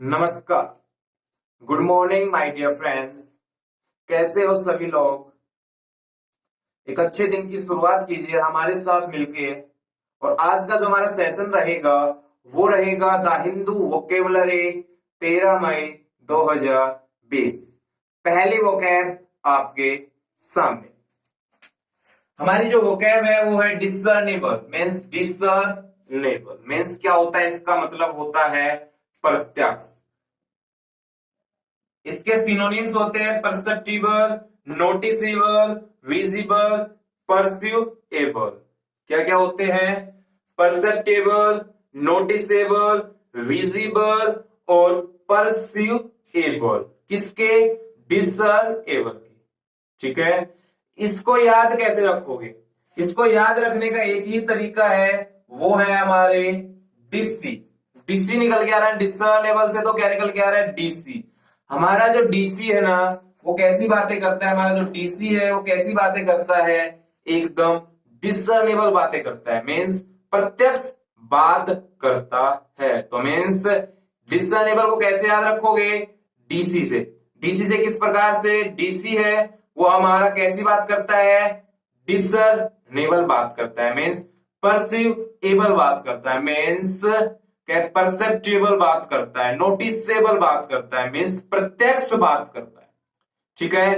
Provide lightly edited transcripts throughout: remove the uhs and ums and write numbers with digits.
नमस्कार। Good morning my dear friends. कैसे हो सभी लोग? एक अच्छे दिन की शुरुआत कीजिए हमारे साथ मिलके। और आज का जो हमारा सेशन रहेगा वो रहेगा द हिंदू वोकेबलरी 13 मई 2020। पहली वोकैब आपके सामने। हमारी जो वोकैब है वो है डिसर्नेबल। मीन्स डिसर्नेबल मीन्स क्या होता है? इसका मतलब होता है प्रत्यक्ष। इसके सिनोनिम्स होते हैं परसेप्टिबल, नोटिसेबल, विजिबल, परस्यूएबल। क्या क्या होते हैं? परसेप्टेबल, नोटिसेबल, विजिबल और परस्यूएबल। किसके? डिसर्नेबल की। ठीक है। इसको याद कैसे रखोगे? इसको याद रखने का एक ही तरीका है, वो है हमारे डीसी। डीसी निकल के आ रहा है डिसर्नेबल से, तो क्या निकल के आ रहा है? डीसी। हमारा जो डीसी है ना, वो कैसी बातें करता है? हमारा जो डीसी है वो कैसी बातें करता है? एकदम डिसर्नेबल बातें करता है। मीन्स प्रत्यक्ष बात करता है। तो मीन्स डिसर्नेबल को कैसे याद रखोगे? डीसी से। डीसी से किस प्रकार से? डीसी है वो हमारा कैसी बात करता है? डिसर्नेबल बात करता है। मीन्स परसीवेबल बात करता है। मीन्स परसेप्टेबल बात करता है, नोटिसेबल बात करता है, मीन्स प्रत्यक्ष बात करता है। ठीक है।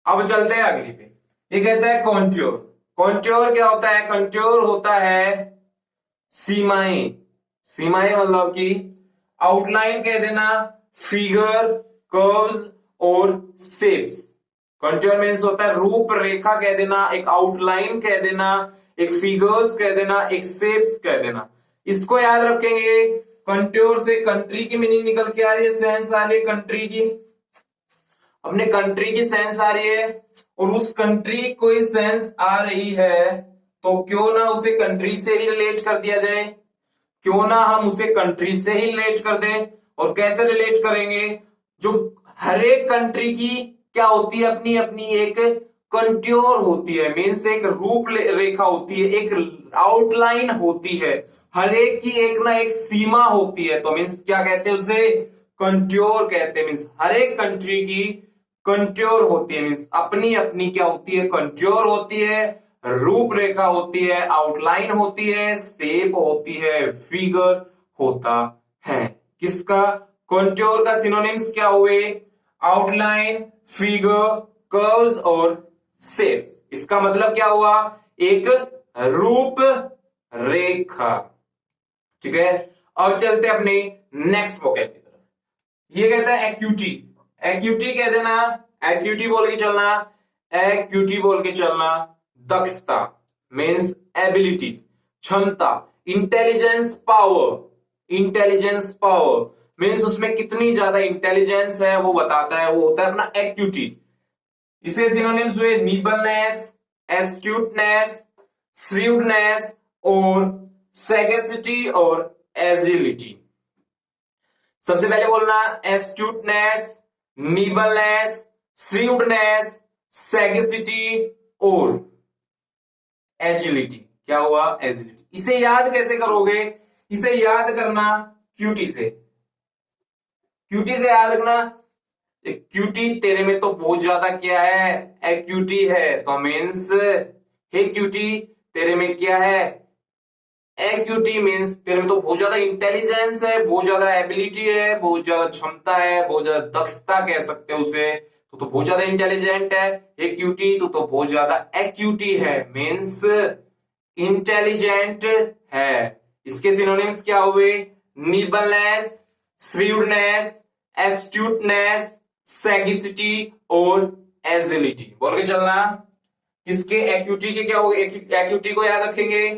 अब चलते हैं अगली पे। ये कहता है कॉन्ट्योर। कॉन्ट्योर क्या होता है? कॉन्ट्योर होता है सीमाएं। सीमाएं मतलब कि आउटलाइन कह देना, फिगर, कर्व्स और शेप्स। कॉन्ट्योर मीन्स होता है रूपरेखा कह देना, एक आउटलाइन कह देना, एक फिगर्स कह देना, एक शेप्स कह देना। इसको याद रखेंगे। कंट्योर से कंट्री की मीनिंग निकल के आ रही है, सेंस आ रही है कंट्री की। अपने कंट्री की सेंस आ रही है और उस कंट्री कोई सेंस आ रही है तो क्यों ना उसे कंट्री से ही रिलेट कर दिया जाए। क्यों ना हम उसे कंट्री से ही रिलेट कर दें। और कैसे रिलेट करेंगे? जो हर एक कंट्री की क्या होती है? अपनी अपनी एक कंट्योर होती है। मीन्स एक रूप रेखा होती है, एक आउटलाइन होती है। हर एक की एक ना एक सीमा होती है। तो मीन्स क्या कहते हैं उसे? कंट्योर कहते हैं। मीन्स हर एक कंट्री की कंट्योर होती है। मीन्स अपनी अपनी क्या होती है? कंट्योर होती है, रूपरेखा होती है, आउटलाइन होती है, शेप होती है, फिगर होता है। किसका? कंट्योर का सिनोनिम्स क्या हुए? आउटलाइन, फिगर, कर्व्स और शेप्स। इसका मतलब क्या हुआ? एक रूप रेखा। ठीक है। अब चलते अपने नेक्स्ट वोकैब की तरफ। ये कहता है एक्यूटी। एक्यूटी कह देना, एक्यूटी बोल के चलना, एक्यूटी बोल के चलना। दक्षता मीन्स एबिलिटी, क्षमता, intelligence, power. Intelligence power means उसमें कितनी ज्यादा इंटेलिजेंस है वो बताता है, वो होता है अपना एक्यूटी। इसे सिनोनिम्स हुए निबलनेस, एस्ट्यूटनेस, श्रीवडनेस और सैगेसिटी और एजिलिटी। सबसे पहले बोलना एस्ट्यूटनेस, निबलनेस, श्रीवडनेस, सैगेसिटी और एजिलिटी। क्या हुआ? एजिलिटी। इसे याद कैसे करोगे? इसे याद करना क्यूटी से। क्यूटी से याद रखना। क्यूटी तेरे में तो बहुत ज्यादा क्या है? एक्यूटी है। तो मीन्स हे क्यूटी तेरे में क्या है? एक्यूटी मीन्स तेरे में तो बहुत ज्यादा इंटेलिजेंस है, बहुत ज्यादा एबिलिटी है, बहुत ज्यादा क्षमता है, बहुत ज्यादा दक्षता कह सकते हो उसे। तो बहुत ज्यादा इंटेलिजेंट है। एक्यूटी तो बहुत ज्यादा एक्यूटी है, मीन्स इंटेलिजेंट है। इसके सिनोनिम्स क्या हुए? निबलनेस, श्रीवडनेस, एस्ट्यूटनेस, सैगिसिटी और एजिलिटी। बोल के चलना। किसके? एक्यूटी के क्या हो गए? एक्यूटी को याद रखेंगे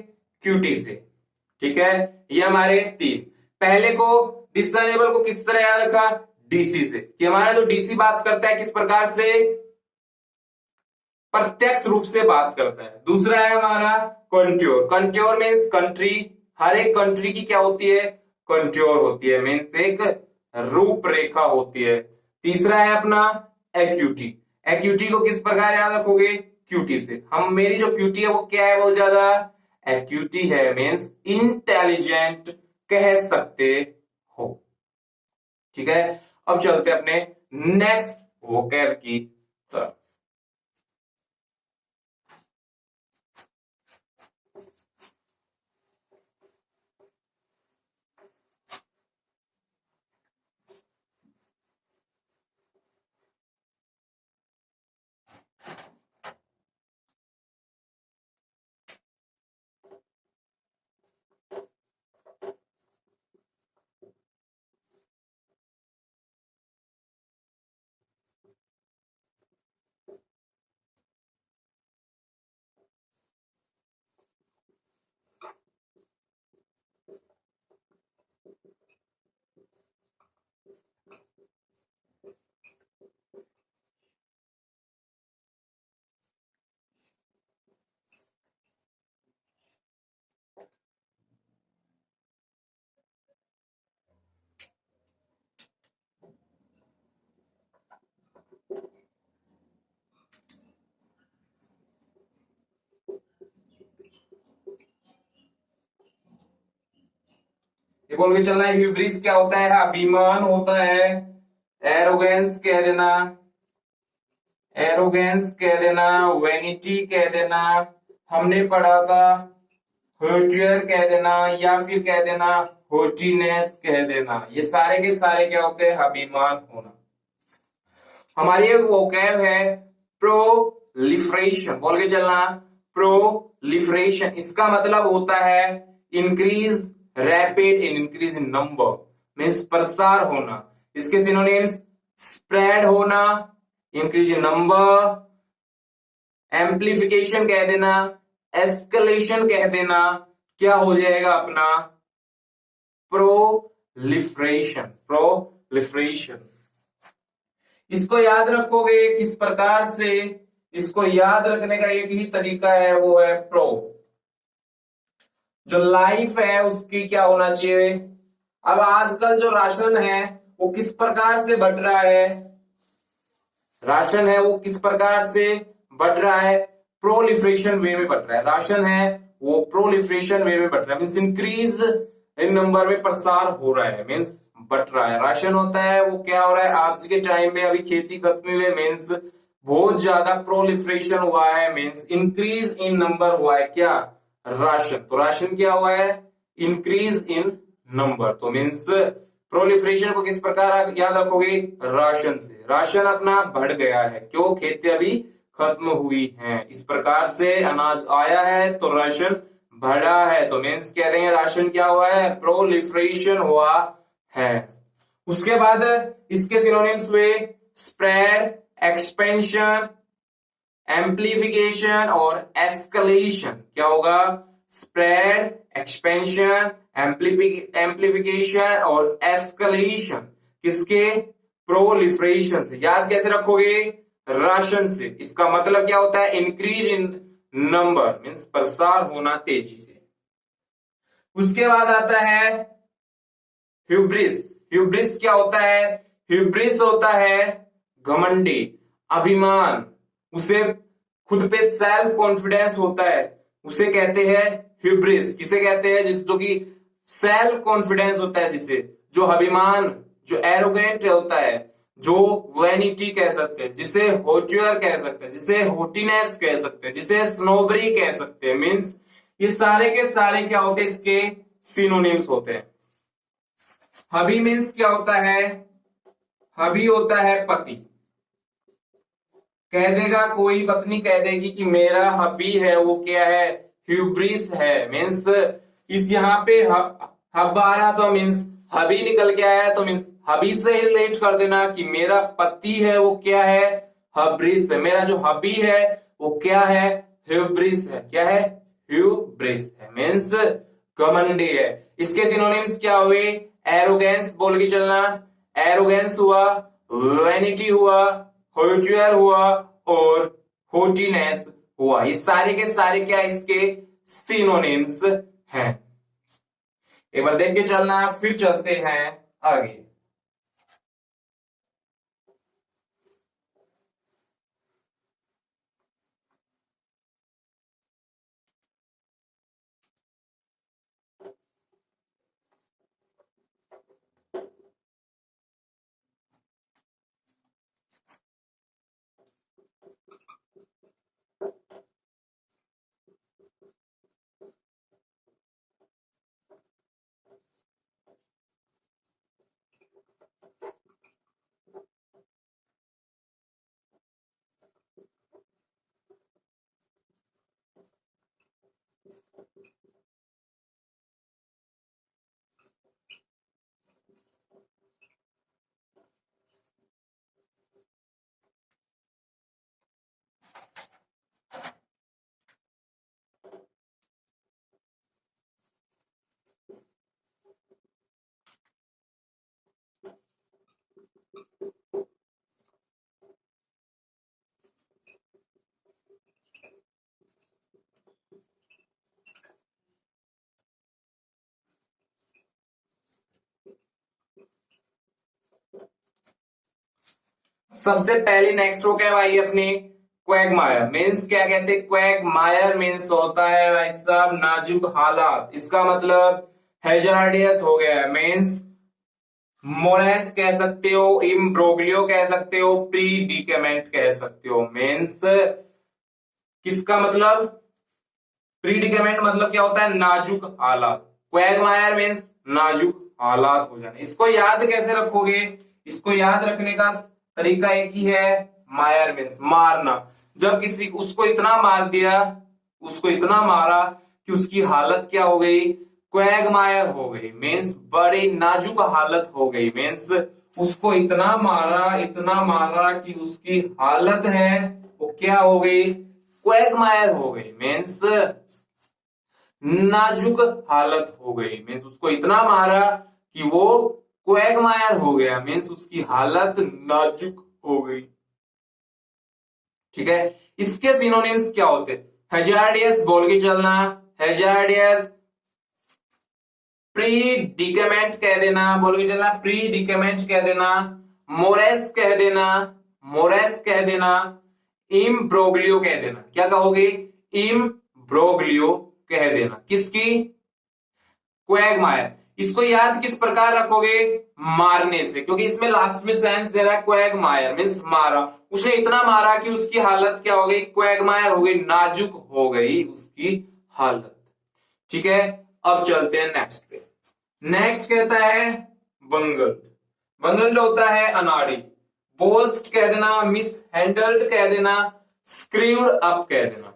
क्यूटी से। ठीक है। ये हमारे तीन। पहले को डिसर्नेबल को किस तरह याद रखा? डीसी से, कि हमारा जो डीसी बात करता है किस प्रकार से? प्रत्यक्ष रूप से बात करता है। दूसरा है हमारा कंट्योर। कंट्योर मीन्स कंट्री। हर एक कंट्री की क्या होती है? कंट्योर होती है, मीन्स एक रूपरेखा होती है। तीसरा है अपना एक्यूटी। एक्यूटी को किस प्रकार याद रखोगे? क्यूटी से। हम मेरी जो क्यूटी है वो क्या है? बहुत ज्यादा एक्यूटी है, मीन्स इंटेलिजेंट कह सकते हो। ठीक है, अब चलते हैं अपने नेक्स्ट वोकैब की तरफ। ये बोल के चलना है, ह्यूब्रिस क्या होता है? अभिमान होता है। एरोगेंस कह देना, एरोगेंस कह देना, वेनिटी कह देना, हमने पढ़ा था हर्टियर कह देना, या फिर कह देना होटीनेस कह देना। ये सारे के सारे क्या होते हैं? अभिमान होना। हमारी एक वोकैब है प्रोलिफरेशन, बोल के चलना प्रोलिफरेशन। इसका मतलब होता है increase rapid in increase in number, means प्रसार होना। इसके सिनोनिम्स स्प्रेड होना, इंक्रीज इन नंबर, एम्प्लीफिकेशन कह देना, एस्केलेशन कह देना। क्या हो जाएगा अपना? Proliferation, proliferation. इसको याद रखोगे किस प्रकार से? इसको याद रखने का एक ही तरीका है, वो है प्रो। जो लाइफ है उसकी क्या होना चाहिए? अब आजकल जो राशन है वो किस प्रकार से बढ़ रहा है? राशन है वो किस प्रकार से बढ़ रहा है? प्रोलिफरेशन वे में बढ़ रहा है। राशन है वो प्रोलिफरेशन वे में बढ़ रहा है, मीन्स इंक्रीज इन नंबर में प्रसार हो रहा है, मीन्स बढ़ रहा है। राशन होता है वो क्या हो रहा है आज के टाइम में? अभी खेती खत्म हुई है, मीन्स बहुत ज्यादा प्रोलिफरेशन हुआ है, मीन्स इंक्रीज इन नंबर हुआ है। क्या? राशन। तो राशन क्या हुआ है? Increase in number. तो मीन्स प्रोलिफरेशन को किस प्रकार याद रखोगे? राशन से। राशन अपना बढ़ गया है, क्यों? खेती अभी खत्म हुई है, इस प्रकार से अनाज आया है तो राशन बढ़ा है। तो मीन्स कह रहे हैं राशन क्या हुआ है? प्रोलिफरेशन हुआ है। उसके बाद इसके सिनोनिम्स हुए स्प्रेड, एक्सपेंशन, एम्प्लीफिकेशन और एस्केलेशन। क्या होगा? स्प्रेड, एक्सपेंशन, एम्प्लीफिकेशन और एस्केलेशन। किसके? प्रोलिफरेशन से। याद कैसे रखोगे? राशन से। इसका मतलब क्या होता है? इंक्रीज इन नंबर, मीन्स प्रसार होना तेजी से। उसके बाद आता है ह्यूब्रिस। ह्यूब्रिस क्या होता है? ह्यूब्रिस होता है घमंडी, अभिमान। उसे खुद पे सेल्फ कॉन्फिडेंस होता है, उसे कहते हैं ह्यूब्रिस। किसे कहते हैं? जो कि सेल्फ कॉन्फिडेंस होता है, जिसे, जो अभिमान, जो एरोगेंट होता है, जो वैनिटी कह सकते हैं, जिसे होट्यूर कह सकते हैं, जिसे होटीनेस कह सकते हैं, जिसे स्नोबरी कह सकते हैं। मीन्स ये सारे के सारे क्या होते हैं? इसके सिनोनिम्स होते हैं। हबी मीन्स क्या होता है? हबी होता है पति। कह देगा कोई पत्नी कह देगी कि मेरा हबी है वो क्या है? ह्यूब्रिस है। मीन्स इस यहाँ पे हब आ रहा तो मीन्स हबी निकल के आया, तो मीन्स हबी से ही रिलेट कर देना कि मेरा पति है वो क्या है? हब्रिस है। मेरा जो हबी है वो क्या है? ह्यूब्रिस है। क्या है? ह्यूब्रिस है, मीन्स घमंडी है। इसके सिनोनिम्स क्या हुए? एरोगेंस, बोल के चलना। एरोगेंस हुआ, वैनिटी हुआ, होट्यूर हुआ और होटीनेस हुआ। ये सारे के सारे क्या इसके सिनोनिम्स हैं। एक बार देख के चलना, फिर चलते हैं आगे। सबसे पहले नेक्स्ट हो क्या भाई अपनी क्वैगमायर मीन्स क्या कहते हैं क्वैगमायर मीन्स होता है भाई साहब नाजुक हालात। इसका मतलब हैजार्डियस हो गया मीन्स मोरेस कह सकते हो, इम्ब्रोग्लियो कह सकते हो, प्रीडिकेमेंट कह सकते हो। मीन्स किसका मतलब प्रीडिकेमेंट मतलब क्या होता है नाजुक हालात। क्वैगमायर मीन्स नाजुक हालात हो जाना। इसको याद कैसे रखोगे? इसको याद रखने का तरीका एक ही है, मायर मीन्स मारना। जब किसी उसको इतना मार दिया, उसको इतना मारा कि उसकी हालत क्या हो गई क्वैगमायर हो गई मीन्स बड़ी नाजुक हालत हो गई। मीन्स उसको इतना मारा कि उसकी हालत है वो क्या हो गई क्वैगमायर हो गई मीन्स नाजुक हालत हो गई। मीन्स उसको इतना मारा कि वो क्वैगमायर हो गया मीन्स उसकी हालत नाजुक हो गई। ठीक है, इसके सिनोनिम्स क्या होते? हैजार्डियस बोल के चलना, हैजार्डियस प्रीडिकेमेंट कह देना, बोल के चलना प्रीडिकेमेंट कह देना, मोरेस कह देना, मोरेस कह देना, इम्ब्रोग्लियो कह देना। क्या कहोगे? इम्ब्रोग्लियो कह देना। किसकी? क्वैगमायर। इसको याद किस प्रकार रखोगे? मारने से, क्योंकि इसमें लास्ट में सेंस दे रहा है क्वैगमायर मीन्स मारा। उसने इतना मारा कि उसकी हालत क्या हो गई क्वैगमायर हो गई, नाजुक हो गई उसकी हालत। ठीक है, अब चलते हैं नेक्स्ट पे। नेक्स्ट कहता है बंगल्ड। बंगल्ड होता है अनाड़ी। बोस्ट कह देना, मिस हैंडल्ड कह देना, स्क्रीव्ड अप कह देना।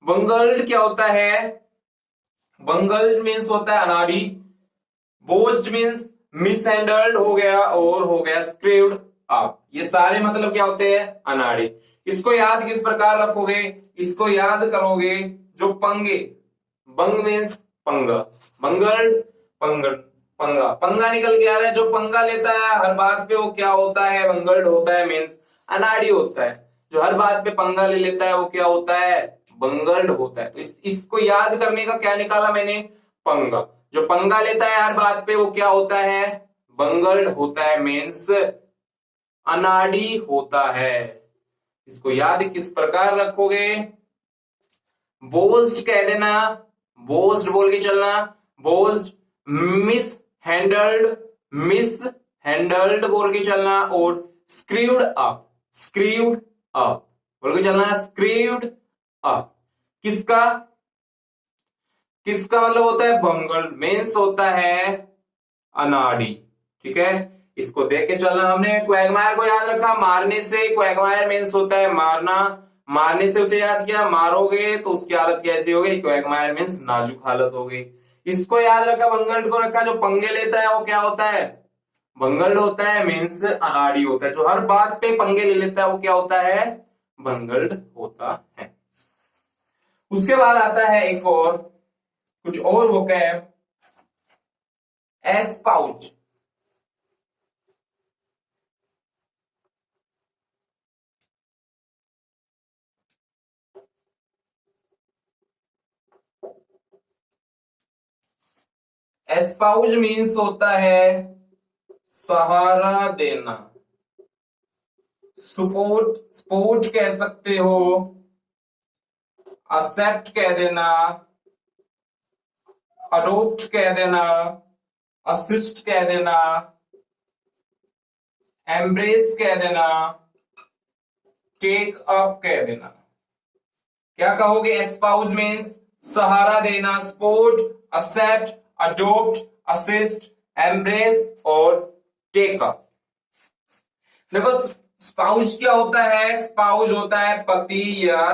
बंगल्ड क्या होता है? बंगल्ड मीन्स होता है अनाड़ी, बोस्ट मीन्स मिसहैंडल्ड हो गया और हो गया स्क्रीव्ड अप। ये सारे मतलब क्या होते हैं अनाड़ी। इसको याद किस प्रकार रखोगे? इसको याद करोगे जो पंगे, बंग मीन्स पंगा, बंगल्ड पंगल पंगा, पंगा निकल के आ रहा है। जो पंगा लेता है हर बात पे वो क्या होता है बंगल्ड होता है मीन्स अनाड़ी होता है। जो हर बात पे पंगा ले लेता है वो क्या होता है बंगल्ड होता है। तो इसको याद करने का क्या निकाला मैंने पंगा। जो पंगा लेता है हर बात पे वो क्या होता है बंगल्ड होता है मीन्स अनाड़ी होता है। इसको याद किस प्रकार रखोगे? बोस्ट कह देना, बोस्ट बोल के चलना, बोस्ट मिस हैंडल्ड बोल के चलना और स्क्रीव्ड अप बोल के चलना, स्क्रीव्ड अप। किसका किसका मतलब होता है बंगल्ड मीन्स होता है अनाड़ी। ठीक है, इसको देख के चलना। हमने क्वैगमायर को याद रखा मारने से, क्वैगमायर मीन्स होता है मारना, मारने से उसे याद किया, मारोगे तो उसकी हालत कैसी हो गई क्वैगमायर मीन्स नाजुक हालत हो गई। इसको याद रखा, बंगल्ड को रखा, जो पंगे लेता है वो क्या होता है बंगल्ड होता है मीन्स अनाड़ी होता है। जो हर बात पे पंगे ले लेता है वो क्या होता है बंगल्ड होता है। उसके बाद आता है एक और कुछ और वोकैब, एस्पाउच। एस्पाउज मीन्स होता है सहारा देना, सपोर्ट कह सकते हो, एक्सेप्ट कह देना, अडोप्ट कह देना, असिस्ट कह देना, एम्ब्रेस कह देना, टेक अप कह देना। क्या कहोगे? एस्पाउज मीन्स सहारा देना, support, accept, adopt, assist, embrace और टेक अप। देखो स्पाउज क्या होता है? स्पाउज होता है पति या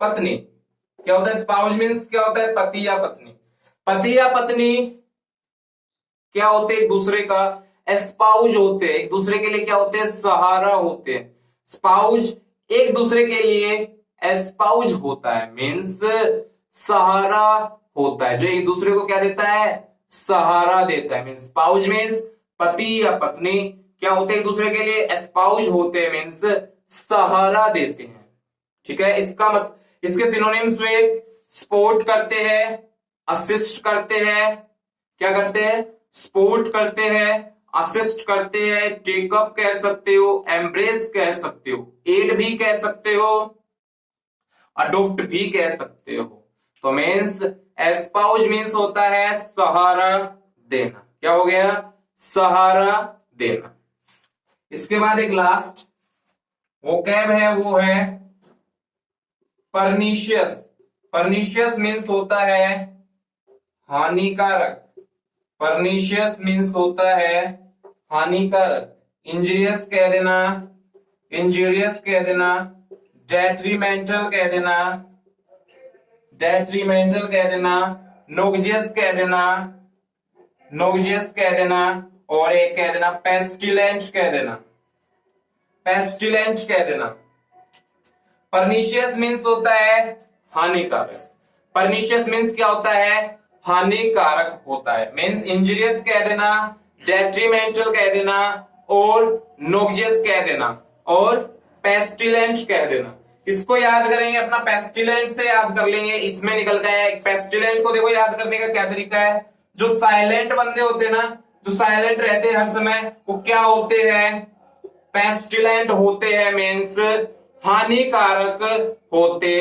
पत्नी। क्या होता है स्पाउज मीन्स क्या होता है पति या पत्नी। पति या पत्नी क्या होते हैं एक दूसरे का एस्पाउज होते हैं, एक दूसरे के लिए क्या होते हैं सहारा होते हैं। स्पाउज एक दूसरे के लिए एस्पाउज होता है मीन्स सहारा होता है, जो एक दूसरे को क्या देता है सहारा देता है। मीन्स स्पाउज मीन्स पति या पत्नी क्या होते हैं एक दूसरे के लिए एस्पाउज होते हैं मीन्स सहारा देते हैं। ठीक है, इसके सिनोनिम्स में सपोर्ट करते हैं, असिस्ट करते हैं, क्या करते हैं सपोर्ट करते हैं, असिस्ट करते हैं, टेकअप कह सकते हो, एम्ब्रेस कह सकते हो, एड भी कह सकते हो, अडोप्ट भी कह सकते हो। तो मीन्स एस्पाउज मीन्स होता है सहारा देना। क्या हो गया? सहारा देना। इसके बाद एक लास्ट वोकैब है, वो है परनीशियस। परनीशियस मीन्स होता है हानिकारक। परनीशियस मीन्स होता है हानिकारक। इंजीरियस कह देना, इंजीरियस कह देना, डेट्रीमेंटल कह देना, डेट्रीमेंटल कह देना, नोक्सियस कह देना, नोक्सियस कह देना, और एक कह देना पेस्टिलेंट कह देना, पेस्टिलेंट कह देना। परनीशियस मीन्स होता है हानिकारक। परनीशियस मीन्स क्या होता है? हानिकारक होता है। मीन्स इंजीरियस कह देना, डेट्रीमेंटल कह देना, और नोक्सियस कह देना, और पेस्टिलेंट कह देना। इसको याद करेंगे, अपना पेस्टिलेंट से याद कर लेंगे, इसमें निकल गया है। पेस्टिलेंट को देखो याद करने का क्या तरीका है, जो साइलेंट बंदे होते हैं ना, जो साइलेंट रहते हैं हर समय, वो क्या होते हैं? पेस्टिलेंट होते हैं। मीन्स हानिकारक होते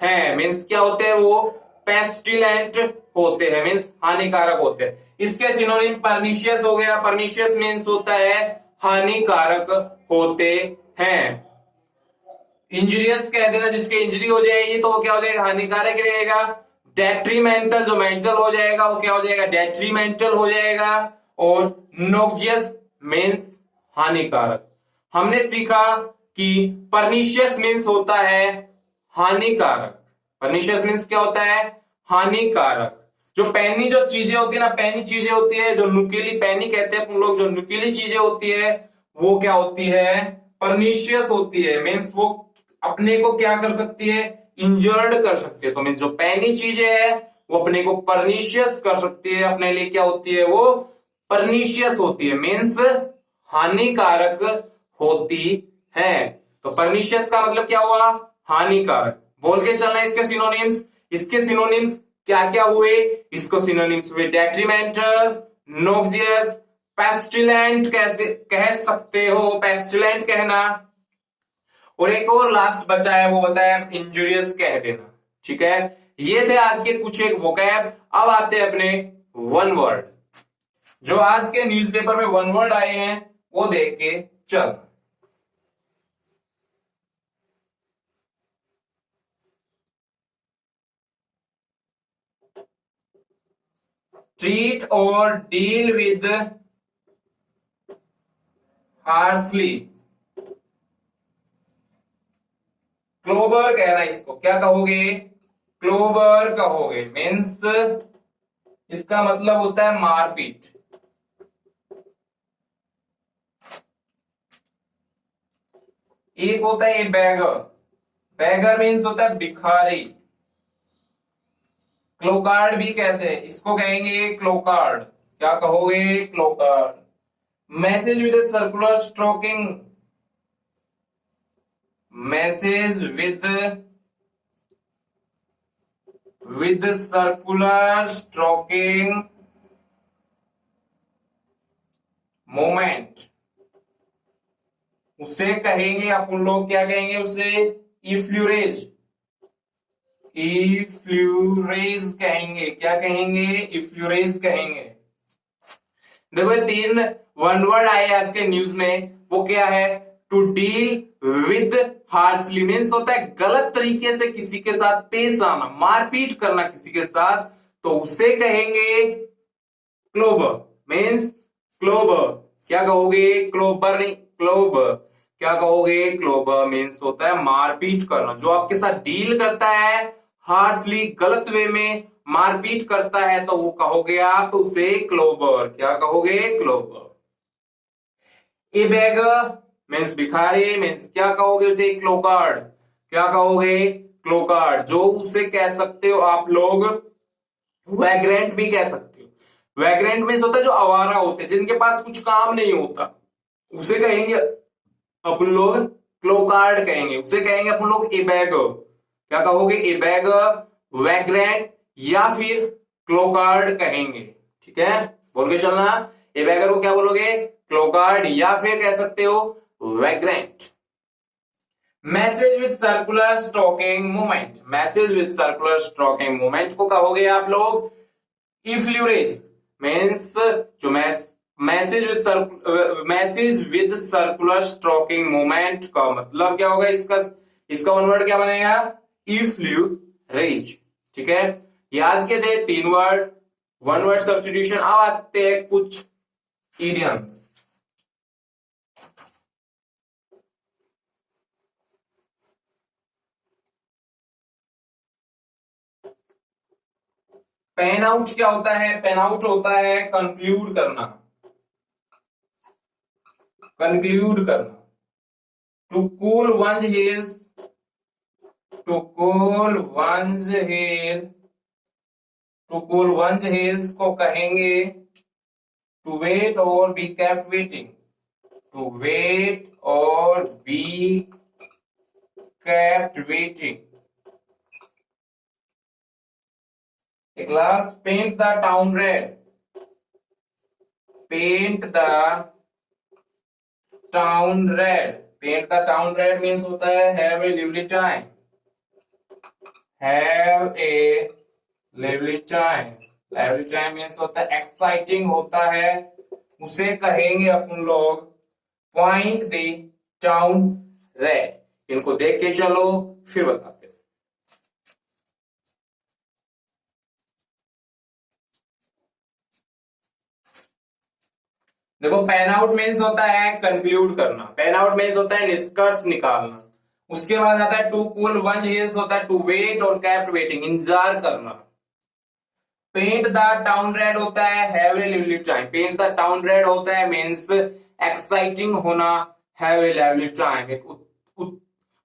हैं। मीन्स क्या होते हैं? वो पेस्टिलेंट होते हैं, मीन्स हानिकारक होते हैं। इसके सिनोनिम परनीशियस हो गया। परनीशियस मीन्स होता है हानिकारक होते हैं। इंजीरियस कह देना, जिसके इंजरी हो जाएगी तो वो क्या हो जाएगा? हानिकारक रहेगा। डेट्रीमेंटल, जो मेंटल हो जाएगा वो क्या हो जाएगा? डेट्रीमेंटल हो जाएगा। और नोक्सियस मीन्स हानिकारक। हमने सीखा कि परनीशियस मीन्स होता है हानिकारक। परनीशियस मीन्स क्या होता है? हानिकारक। जो पैनी जो चीजें होती है ना, पैनी चीजें होती है, जो नुकीली, पैनी कहते हैं अपन लोग, जो नुकीली चीजें होती है वो क्या होती है? परनीशियस होती है। मीन्स वो अपने को क्या कर सकती है? इंजर्ड कर सकती है। तो मीन्स जो पैनी चीजें है वो अपने को परनीशियस कर सकती है, अपने लिए क्या होती है? वो परनीशियस होती है। मीन्स हानिकारक होती है। तो परनीशियस का मतलब क्या हुआ? हानिकारक। बोल के चलना इसके सिनोनिम्स। इसके सिनोनिम्स क्या क्या हुए? इसको सिनोनिम्स हुए डेट्रीमेंटल, नोक्सियस, पेस्टिलेंट कह सकते हो, पेस्टिलेंट कहना, और एक और लास्ट बचा है वो बताया इंजूरियस कह देना। ठीक है, ये थे आज के कुछ एक वोकैब। अब आते हैं अपने वन वर्ड। जो आज के न्यूज़पेपर में वन वर्ड आए हैं वो देख के चल। ट्रीट और डील विद हार्शली। क्लोबर कहना, इसको क्या कहोगे? क्लोबर कहोगे। मीन्स इसका मतलब होता है मारपीट। एक होता है ए बैगर। बैगर मीन्स होता है भिखारी। क्लोकार्ड भी कहते हैं, इसको कहेंगे क्लोकार्ड। क्या कहोगे? क्लोकार्ड। Massage with circular stroking. Massage with circular stroking movement, उसे कहेंगे अपन लोग, क्या कहेंगे उसे? इफ्लूरेज। इफ्लूरेज कहेंगे। क्या कहेंगे? इफ्लूरेज कहेंगे। देखो ये 3 वन वर्ड आए आज के न्यूज में, वो क्या है? To deal with harshly means होता है गलत तरीके से किसी के साथ पेश आना, मारपीट करना किसी के साथ, तो उसे कहेंगे क्लोबर। मीन्स क्लोबर। क्या कहोगे? क्लोबर नहीं, क्लोबर। क्या कहोगे? क्लोबर मीन्स होता है मारपीट करना। जो आपके साथ डील करता है हार्शली, गलत वे में मारपीट करता है, तो वो कहोगे आप उसे क्लोबर। क्या कहोगे? क्लोबर। ए बैगर मीन्स भिखारी। मीन्स क्या कहोगे उसे? क्लोकार्ड। क्या कहोगे? क्लोकार्ड। जो उसे कह सकते हो आप लोग वैग्रेंट भी कह सकते हो। वैग्रेंट मीन्स होता है जो आवारा होते हैं, जिनके पास कुछ काम नहीं होता, उसे कहेंगे अपन लोग क्लोकार्ड कहेंगे। उसे कहेंगे अपन लोग ए बैगर। क्या कहोगे? ए बैगर, वैग्रेंट या फिर क्लोकार्ड कहेंगे। ठीक है, बोल के चलना। ए बैगर को क्या बोलोगे? क्लोकार्ड या फिर कह सकते हो vagrant. Message with circular stalking movement, message with circular stalking movement को कहोगे आप लोग इफ्लूरेज। मीन्स जो message with circular stalking movement का मतलब क्या होगा, इसका वन वर्ड क्या बनेगा, इफ्लूरेज। ठीक है, ये आज के थे 3 वर्ड, 1 वर्ड सब्स्टिट्यूशन। अब आते हैं कुछ इडियम्स। पेन आउट क्या होता है, पेन आउट होता है कंक्लूड करना, कंक्लूड करना। To cool one's heels, to cool one's heel, to cool one's heels को कहेंगे टू वेट और be kept waiting, to wait और बी केप्ट वेटिंग। एक last, paint the town red, paint the town red, paint the town red means होता है have a lively time, have a lively time. Lively time means होता है exciting होता है, उसे कहेंगे अपन लोग पॉइंट द टाउन रेड। इनको देख के चलो फिर बताते। देखो, पेन आउट मीन्स होता है कंक्लूड करना, पेन आउट मीन्स होता है निष्कर्ष निकालना। उसके बाद आता है टू कूल वंस हील्स होता है टू वेट और केप्ट वेटिंग, इंतजार करना। पेंट द टाउन रेड होता है have a lively time, paint the town red होता है मीन्स एक्साइटिंग होना, हैव ए लिवली टाइम, एक